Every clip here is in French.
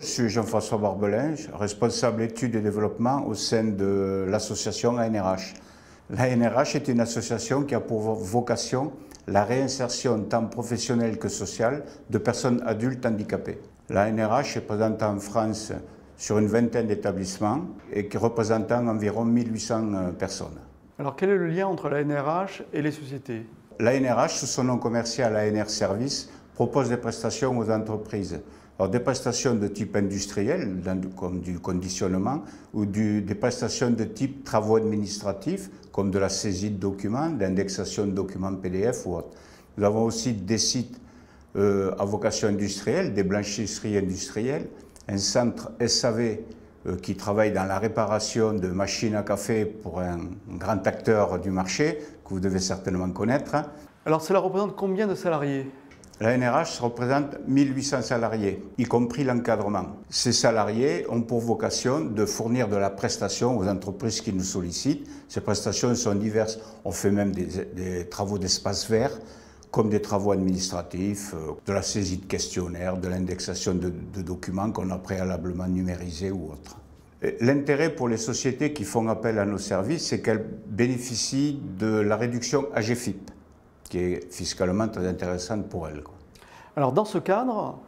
Je suis Jean-François Barbelin, responsable études et développement au sein de l'association ANRH. L'ANRH est une association qui a pour vocation la réinsertion tant professionnelle que sociale de personnes adultes handicapées. L'ANRH est présente en France sur une vingtaine d'établissements et qui représente environ 1800 personnes. Alors quel est le lien entre l'ANRH et les sociétés? L'ANRH, sous son nom commercial ANR Service, propose des prestations aux entreprises. Alors, des prestations de type industriel, comme du conditionnement, ou des prestations de type travaux administratifs, comme de la saisie de documents, l'indexation de documents PDF ou autre. Nous avons aussi des sites à vocation industrielle, des blanchisseries industrielles, un centre SAV qui travaille dans la réparation de machines à café pour un grand acteur du marché, que vous devez certainement connaître. Alors cela représente combien de salariés? L'ANRH représente 1800 salariés, y compris l'encadrement. Ces salariés ont pour vocation de fournir de la prestation aux entreprises qui nous sollicitent. Ces prestations sont diverses. On fait même des travaux d'espace vert, comme des travaux administratifs, de la saisie de questionnaires, de l'indexation de documents qu'on a préalablement numérisés ou autres. L'intérêt pour les sociétés qui font appel à nos services, c'est qu'elles bénéficient de la réduction AGFIP, qui est fiscalement très intéressante pour elles. Alors dans ce cadre,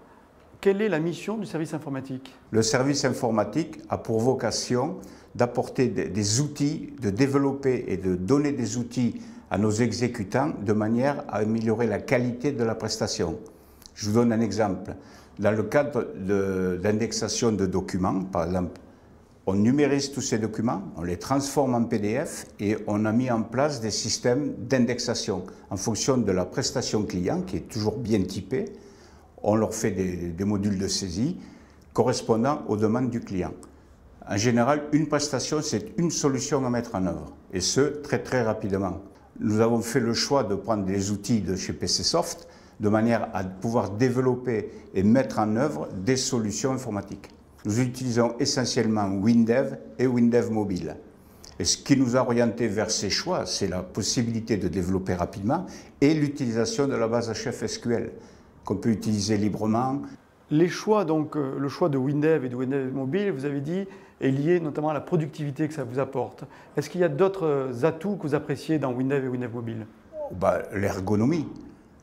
quelle est la mission du service informatique? Le service informatique a pour vocation d'apporter des outils, de développer et de donner des outils à nos exécutants de manière à améliorer la qualité de la prestation. Je vous donne un exemple. Dans le cadre d'indexation de documents, par exemple, on numérise tous ces documents, on les transforme en PDF et on a mis en place des systèmes d'indexation. En fonction de la prestation client, qui est toujours bien typée, on leur fait des modules de saisie correspondant aux demandes du client. En général, une prestation, c'est une solution à mettre en œuvre, et ce, très rapidement. Nous avons fait le choix de prendre des outils de chez PCsoft de manière à pouvoir développer et mettre en œuvre des solutions informatiques. Nous utilisons essentiellement WinDev et WinDev Mobile. Et ce qui nous a orientés vers ces choix, c'est la possibilité de développer rapidement et l'utilisation de la base HFSQL qu'on peut utiliser librement. Les choix, donc le choix de WinDev et de WinDev Mobile, vous avez dit, est lié notamment à la productivité que ça vous apporte. Est-ce qu'il y a d'autres atouts que vous appréciez dans WinDev et WinDev Mobile? L'ergonomie,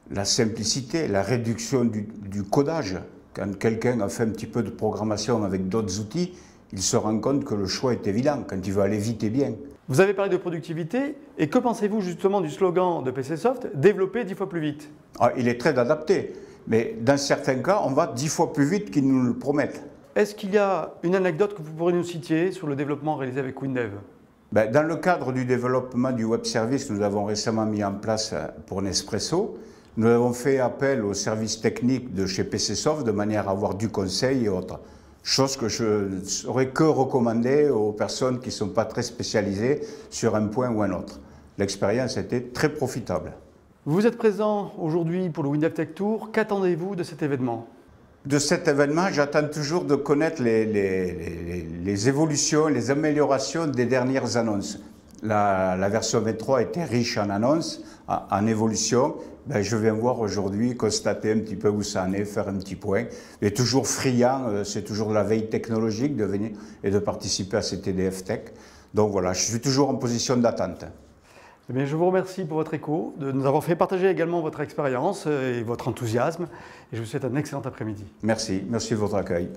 la simplicité, la réduction du codage. Quand quelqu'un a fait un petit peu de programmation avec d'autres outils, il se rend compte que le choix est évident quand il veut aller vite et bien. Vous avez parlé de productivité, et que pensez-vous justement du slogan de PCsoft, développer 10 fois plus vite? Il est très adapté, mais dans certains cas, on va 10 fois plus vite qu'ils nous le promettent. Est-ce qu'il y a une anecdote que vous pourriez nous citer sur le développement réalisé avec WinDev? Dans le cadre du développement du web service, nous avons récemment mis en place pour Nespresso, nous avons fait appel aux services techniques de chez PCsoft de manière à avoir du conseil et autres. Chose que je ne saurais que recommander aux personnes qui ne sont pas très spécialisées sur un point ou un autre. L'expérience a été très profitable. Vous êtes présent aujourd'hui pour le WinDev Tech Tour. Qu'attendez-vous de cet événement? De cet événement, j'attends toujours de connaître les évolutions, les améliorations des dernières annonces. La version 23 était riche en annonces, en évolution. Je viens voir aujourd'hui, constater un petit peu où ça en est, faire un petit point. Et toujours friand, c'est toujours la veille technologique de venir et de participer à ces TDF Tech. Donc voilà, je suis toujours en position d'attente. Eh bien, je vous remercie pour votre écho, de nous avoir fait partager également votre expérience et votre enthousiasme. Et je vous souhaite un excellent après-midi. Merci de votre accueil.